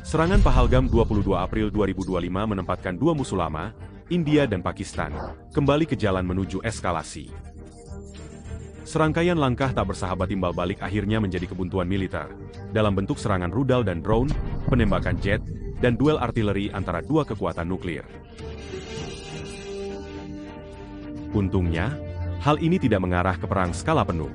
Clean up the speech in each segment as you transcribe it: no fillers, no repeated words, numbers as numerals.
Serangan Pahalgam 22 April 2025 menempatkan dua musuh lama, India dan Pakistan, kembali ke jalan menuju eskalasi. Serangkaian langkah tak bersahabat timbal balik akhirnya menjadi kebuntuan militer, dalam bentuk serangan rudal dan drone, penembakan jet, dan duel artileri antara dua kekuatan nuklir. Untungnya, hal ini tidak mengarah ke perang skala penuh.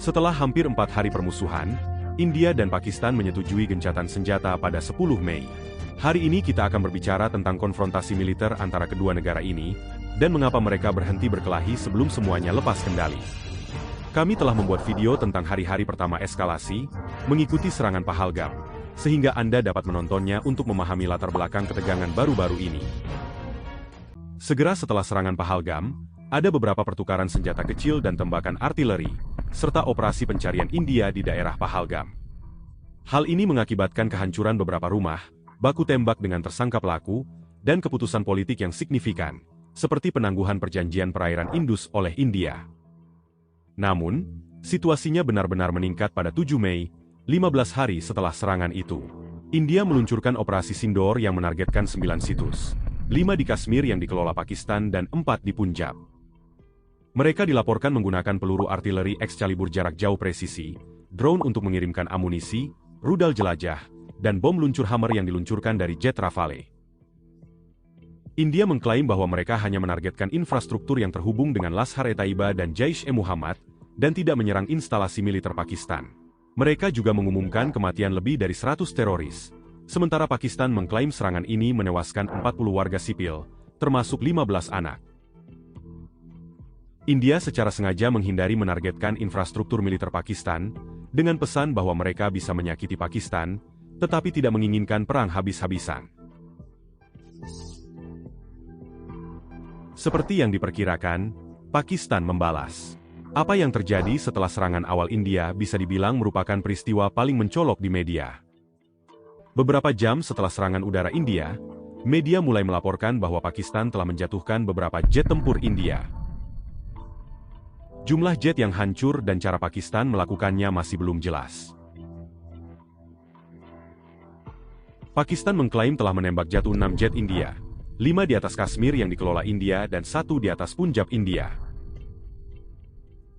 Setelah hampir 4 hari permusuhan, India dan Pakistan menyetujui gencatan senjata pada 10 Mei. Hari ini kita akan berbicara tentang konfrontasi militer antara kedua negara ini, dan mengapa mereka berhenti berkelahi sebelum semuanya lepas kendali. Kami telah membuat video tentang hari-hari pertama eskalasi, mengikuti serangan Pahalgam, sehingga Anda dapat menontonnya untuk memahami latar belakang ketegangan baru-baru ini. Segera setelah serangan Pahalgam, ada beberapa pertukaran senjata kecil dan tembakan artileri, serta operasi pencarian India di daerah Pahalgam. Hal ini mengakibatkan kehancuran beberapa rumah, baku tembak dengan tersangka pelaku, dan keputusan politik yang signifikan, seperti penangguhan perjanjian perairan Indus oleh India. Namun, situasinya benar-benar meningkat pada 7 Mei, 15 hari setelah serangan itu. India meluncurkan operasi Sindoor yang menargetkan 9 situs, 5 di Kashmir yang dikelola Pakistan dan 4 di Punjab. Mereka dilaporkan menggunakan peluru artileri Excalibur jarak jauh presisi, drone untuk mengirimkan amunisi, rudal jelajah, dan bom luncur Hammer yang diluncurkan dari jet Rafale. India mengklaim bahwa mereka hanya menargetkan infrastruktur yang terhubung dengan Lashkar-e-Taiba dan Jaish-e-Muhammad, dan tidak menyerang instalasi militer Pakistan. Mereka juga mengumumkan kematian lebih dari 100 teroris, sementara Pakistan mengklaim serangan ini menewaskan 40 warga sipil, termasuk 15 anak. India secara sengaja menghindari menargetkan infrastruktur militer Pakistan, dengan pesan bahwa mereka bisa menyakiti Pakistan, tetapi tidak menginginkan perang habis-habisan. Seperti yang diperkirakan, Pakistan membalas. Apa yang terjadi setelah serangan awal India bisa dibilang merupakan peristiwa paling mencolok di media. Beberapa jam setelah serangan udara India, media mulai melaporkan bahwa Pakistan telah menjatuhkan beberapa jet tempur India. Jumlah jet yang hancur dan cara Pakistan melakukannya masih belum jelas. Pakistan mengklaim telah menembak jatuh 6 jet India, 5 di atas Kashmir yang dikelola India dan 1 di atas Punjab India.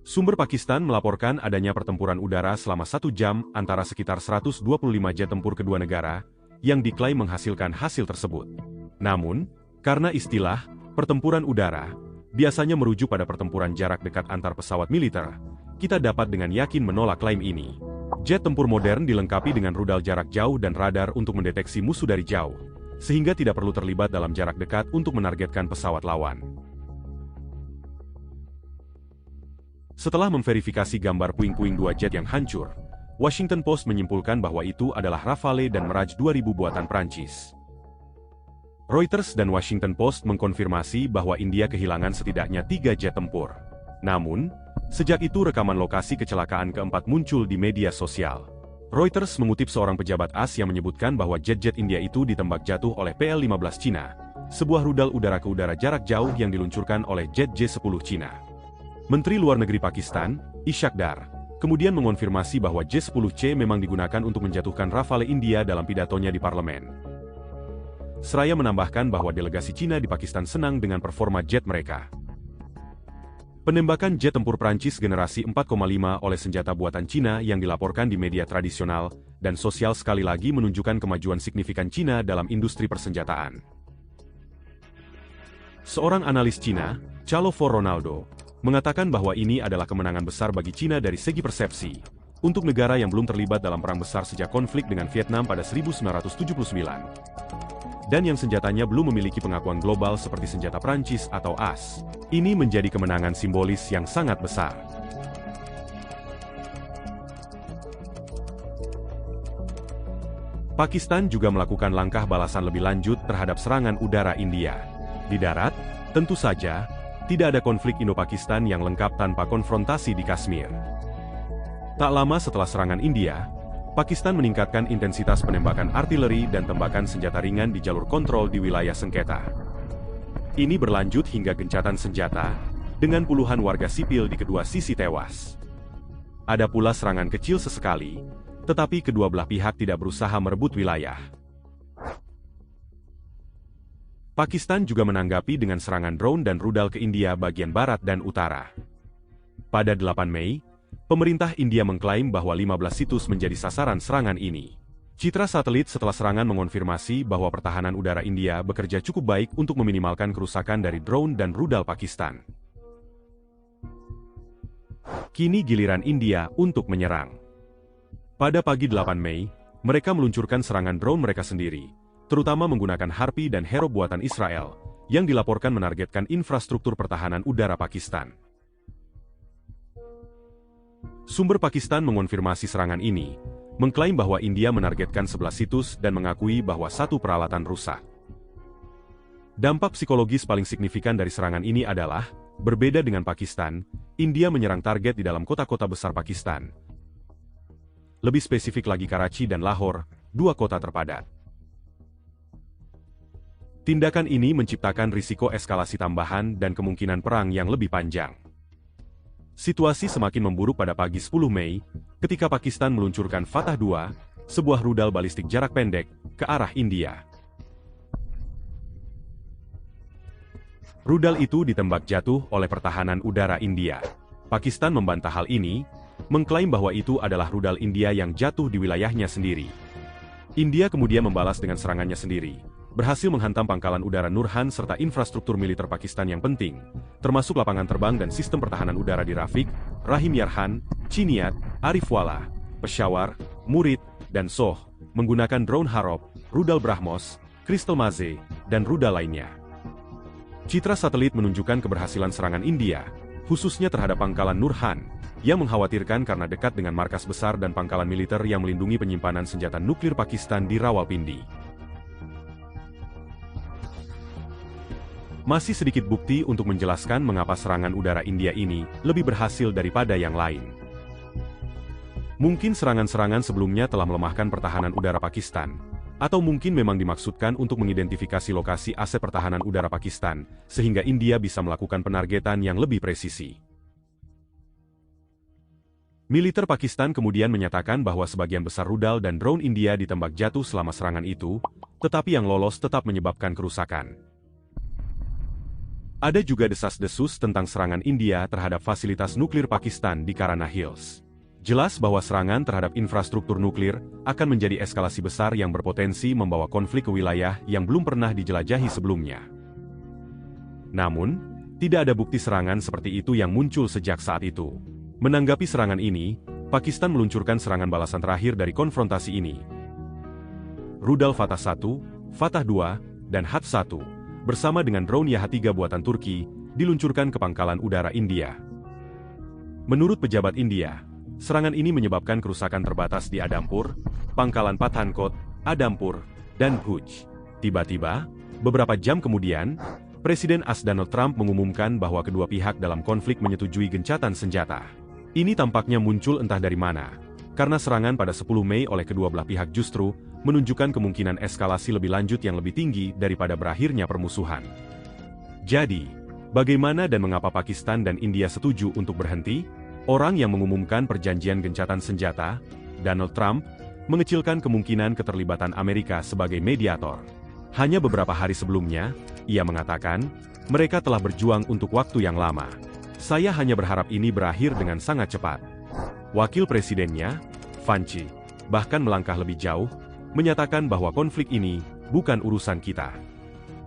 Sumber Pakistan melaporkan adanya pertempuran udara selama 1 jam antara sekitar 125 jet tempur kedua negara, yang diklaim menghasilkan hasil tersebut. Namun, karena istilah pertempuran udara biasanya merujuk pada pertempuran jarak dekat antar pesawat militer, kita dapat dengan yakin menolak klaim ini. Jet tempur modern dilengkapi dengan rudal jarak jauh dan radar untuk mendeteksi musuh dari jauh, sehingga tidak perlu terlibat dalam jarak dekat untuk menargetkan pesawat lawan. Setelah memverifikasi gambar puing-puing 2 jet yang hancur, Washington Post menyimpulkan bahwa itu adalah Rafale dan Mirage 2000 buatan Prancis. Reuters dan Washington Post mengkonfirmasi bahwa India kehilangan setidaknya 3 jet tempur. Namun, sejak itu rekaman lokasi kecelakaan keempat muncul di media sosial. Reuters mengutip seorang pejabat AS yang menyebutkan bahwa jet-jet India itu ditembak jatuh oleh PL-15 Cina, sebuah rudal udara-ke-udara jarak jauh yang diluncurkan oleh jet J-10 Cina. Menteri Luar Negeri Pakistan, Ishaq Dar, kemudian mengonfirmasi bahwa J-10C memang digunakan untuk menjatuhkan Rafale India dalam pidatonya di parlemen. Seraya menambahkan bahwa delegasi Cina di Pakistan senang dengan performa jet mereka. Penembakan jet tempur Prancis generasi 4,5 oleh senjata buatan Cina yang dilaporkan di media tradisional dan sosial sekali lagi menunjukkan kemajuan signifikan Cina dalam industri persenjataan. Seorang analis Cina, Chalo For Ronaldo, mengatakan bahwa ini adalah kemenangan besar bagi Cina dari segi persepsi, untuk negara yang belum terlibat dalam perang besar sejak konflik dengan Vietnam pada 1979. Dan yang senjatanya belum memiliki pengakuan global seperti senjata Prancis atau AS. Ini menjadi kemenangan simbolis yang sangat besar. Pakistan juga melakukan langkah balasan lebih lanjut terhadap serangan udara India. Di darat, tentu saja, tidak ada konflik Indo-Pakistan yang lengkap tanpa konfrontasi di Kashmir. Tak lama setelah serangan India, Pakistan meningkatkan intensitas penembakan artileri dan tembakan senjata ringan di jalur kontrol di wilayah sengketa. Ini berlanjut hingga gencatan senjata, dengan puluhan warga sipil di kedua sisi tewas. Ada pula serangan kecil sesekali, tetapi kedua belah pihak tidak berusaha merebut wilayah. Pakistan juga menanggapi dengan serangan drone dan rudal ke India bagian barat dan utara. Pada 8 Mei, pemerintah India mengklaim bahwa 15 situs menjadi sasaran serangan ini. Citra satelit setelah serangan mengonfirmasi bahwa pertahanan udara India bekerja cukup baik untuk meminimalkan kerusakan dari drone dan rudal Pakistan. Kini giliran India untuk menyerang. Pada pagi 8 Mei, mereka meluncurkan serangan drone mereka sendiri, terutama menggunakan Harpy dan Hero buatan Israel, yang dilaporkan menargetkan infrastruktur pertahanan udara Pakistan. Sumber Pakistan mengonfirmasi serangan ini, mengklaim bahwa India menargetkan 11 situs dan mengakui bahwa satu peralatan rusak. Dampak psikologis paling signifikan dari serangan ini adalah, berbeda dengan Pakistan, India menyerang target di dalam kota-kota besar Pakistan. Lebih spesifik lagi Karachi dan Lahore, dua kota terpadat. Tindakan ini menciptakan risiko eskalasi tambahan dan kemungkinan perang yang lebih panjang. Situasi semakin memburuk pada pagi 10 Mei, ketika Pakistan meluncurkan Fatah-2, sebuah rudal balistik jarak pendek, ke arah India. Rudal itu ditembak jatuh oleh pertahanan udara India. Pakistan membantah hal ini, mengklaim bahwa itu adalah rudal India yang jatuh di wilayahnya sendiri. India kemudian membalas dengan serangannya sendiri, berhasil menghantam pangkalan udara Nurhan serta infrastruktur militer Pakistan yang penting, termasuk lapangan terbang dan sistem pertahanan udara di Rafiq, Rahim Yarhan, Chiniat, Arifwala, Peshawar, Murid, dan Soh, menggunakan drone Harop, rudal Brahmos, Crystal Maze, dan rudal lainnya. Citra satelit menunjukkan keberhasilan serangan India, khususnya terhadap pangkalan Nurhan, yang mengkhawatirkan karena dekat dengan markas besar dan pangkalan militer yang melindungi penyimpanan senjata nuklir Pakistan di Rawalpindi. Masih sedikit bukti untuk menjelaskan mengapa serangan udara India ini lebih berhasil daripada yang lain. Mungkin serangan-serangan sebelumnya telah melemahkan pertahanan udara Pakistan, atau mungkin memang dimaksudkan untuk mengidentifikasi lokasi aset pertahanan udara Pakistan, sehingga India bisa melakukan penargetan yang lebih presisi. Militer Pakistan kemudian menyatakan bahwa sebagian besar rudal dan drone India ditembak jatuh selama serangan itu, tetapi yang lolos tetap menyebabkan kerusakan. Ada juga desas-desus tentang serangan India terhadap fasilitas nuklir Pakistan di Karana Hills. Jelas bahwa serangan terhadap infrastruktur nuklir akan menjadi eskalasi besar yang berpotensi membawa konflik ke wilayah yang belum pernah dijelajahi sebelumnya. Namun, tidak ada bukti serangan seperti itu yang muncul sejak saat itu. Menanggapi serangan ini, Pakistan meluncurkan serangan balasan terakhir dari konfrontasi ini. Rudal Fatah-1, Fatah-2, dan Hat-1, bersama dengan drone Yaha-3 buatan Turki, diluncurkan ke pangkalan udara India. Menurut pejabat India, serangan ini menyebabkan kerusakan terbatas di Adampur, pangkalan Pathankot, Adampur, dan Bhuj. Tiba-tiba, beberapa jam kemudian, Presiden AS Donald Trump mengumumkan bahwa kedua pihak dalam konflik menyetujui gencatan senjata. Ini tampaknya muncul entah dari mana, karena serangan pada 10 Mei oleh kedua belah pihak justru menunjukkan kemungkinan eskalasi lebih lanjut yang lebih tinggi daripada berakhirnya permusuhan. Jadi, bagaimana dan mengapa Pakistan dan India setuju untuk berhenti? Orang yang mengumumkan perjanjian gencatan senjata, Donald Trump, mengecilkan kemungkinan keterlibatan Amerika sebagai mediator. Hanya beberapa hari sebelumnya, ia mengatakan, mereka telah berjuang untuk waktu yang lama. Saya hanya berharap ini berakhir dengan sangat cepat. Wakil presidennya, Vanchi, bahkan melangkah lebih jauh, menyatakan bahwa konflik ini bukan urusan kita.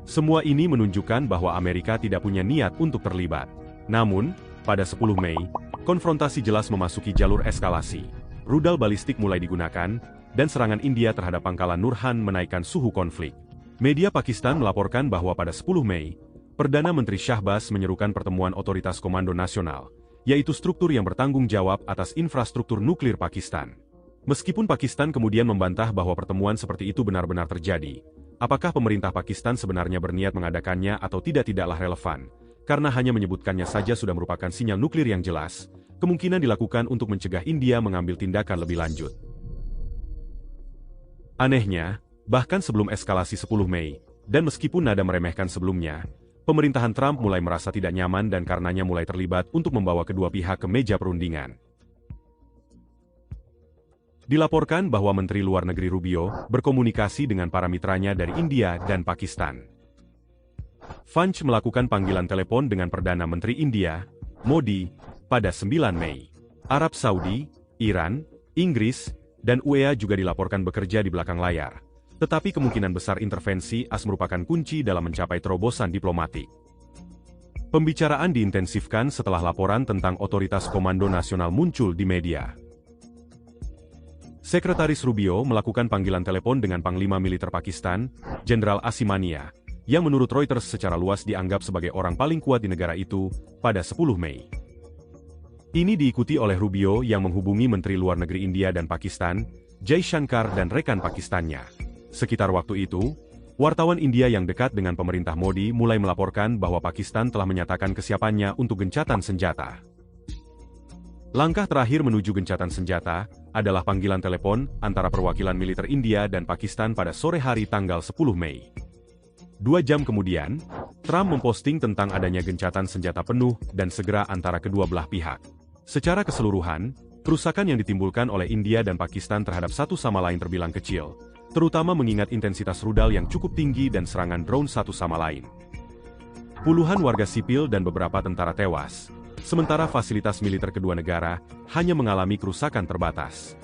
Semua ini menunjukkan bahwa Amerika tidak punya niat untuk terlibat. Namun, pada 10 Mei, konfrontasi jelas memasuki jalur eskalasi. Rudal balistik mulai digunakan, dan serangan India terhadap pangkalan Nurhan menaikkan suhu konflik. Media Pakistan melaporkan bahwa pada 10 Mei, Perdana Menteri Shahbaz menyerukan pertemuan Otoritas Komando Nasional, yaitu struktur yang bertanggung jawab atas infrastruktur nuklir Pakistan. Meskipun Pakistan kemudian membantah bahwa pertemuan seperti itu benar-benar terjadi, apakah pemerintah Pakistan sebenarnya berniat mengadakannya atau tidaklah relevan, karena hanya menyebutkannya saja sudah merupakan sinyal nuklir yang jelas, kemungkinan dilakukan untuk mencegah India mengambil tindakan lebih lanjut. Anehnya, bahkan sebelum eskalasi 10 Mei, dan meskipun nada meremehkan sebelumnya, pemerintahan Trump mulai merasa tidak nyaman dan karenanya mulai terlibat untuk membawa kedua pihak ke meja perundingan. Dilaporkan bahwa Menteri Luar Negeri Rubio berkomunikasi dengan para mitranya dari India dan Pakistan. Vanch melakukan panggilan telepon dengan Perdana Menteri India, Modi, pada 9 Mei. Arab Saudi, Iran, Inggris, dan UEA juga dilaporkan bekerja di belakang layar. Tetapi kemungkinan besar intervensi AS merupakan kunci dalam mencapai terobosan diplomatik. Pembicaraan diintensifkan setelah laporan tentang Otoritas Komando Nasional muncul di media. Sekretaris Rubio melakukan panggilan telepon dengan Panglima Militer Pakistan, Jenderal Asim Ania, yang menurut Reuters secara luas dianggap sebagai orang paling kuat di negara itu, pada 10 Mei. Ini diikuti oleh Rubio yang menghubungi Menteri Luar Negeri India dan Pakistan, Jai Shankar dan rekan Pakistannya. Sekitar waktu itu, wartawan India yang dekat dengan pemerintah Modi mulai melaporkan bahwa Pakistan telah menyatakan kesiapannya untuk gencatan senjata. Langkah terakhir menuju gencatan senjata adalah panggilan telepon antara perwakilan militer India dan Pakistan pada sore hari tanggal 10 Mei. 2 jam kemudian, Trump memposting tentang adanya gencatan senjata penuh dan segera antara kedua belah pihak. Secara keseluruhan, kerusakan yang ditimbulkan oleh India dan Pakistan terhadap satu sama lain terbilang kecil, terutama mengingat intensitas rudal yang cukup tinggi dan serangan drone satu sama lain. Puluhan warga sipil dan beberapa tentara tewas, sementara fasilitas militer kedua negara hanya mengalami kerusakan terbatas.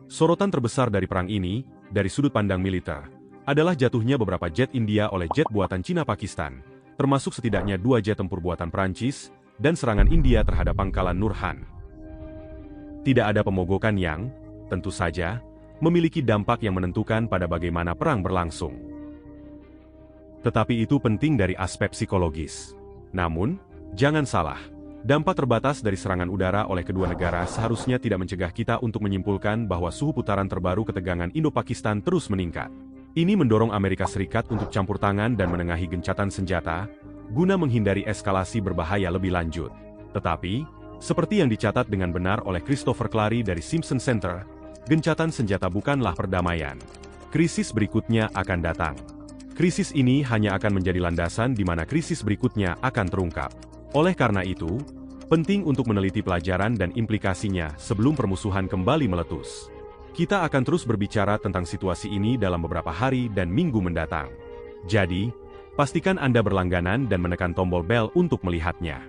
Sorotan terbesar dari perang ini, dari sudut pandang militer, adalah jatuhnya beberapa jet India oleh jet buatan Cina Pakistan, termasuk setidaknya 2 jet tempur buatan Prancis, dan serangan India terhadap pangkalan Nurhan. Tidak ada pemogokan yang, tentu saja, memiliki dampak yang menentukan pada bagaimana perang berlangsung. Tetapi itu penting dari aspek psikologis. Namun, jangan salah, dampak terbatas dari serangan udara oleh kedua negara seharusnya tidak mencegah kita untuk menyimpulkan bahwa suhu putaran terbaru ketegangan Indo-Pakistan terus meningkat. Ini mendorong Amerika Serikat untuk campur tangan dan menengahi gencatan senjata, guna menghindari eskalasi berbahaya lebih lanjut. Tetapi, seperti yang dicatat dengan benar oleh Christopher Clary dari Simpson Center, gencatan senjata bukanlah perdamaian. Krisis berikutnya akan datang. Krisis ini hanya akan menjadi landasan di mana krisis berikutnya akan terungkap. Oleh karena itu, penting untuk meneliti pelajaran dan implikasinya sebelum permusuhan kembali meletus. Kita akan terus berbicara tentang situasi ini dalam beberapa hari dan minggu mendatang. Jadi, pastikan Anda berlangganan dan menekan tombol bel untuk melihatnya.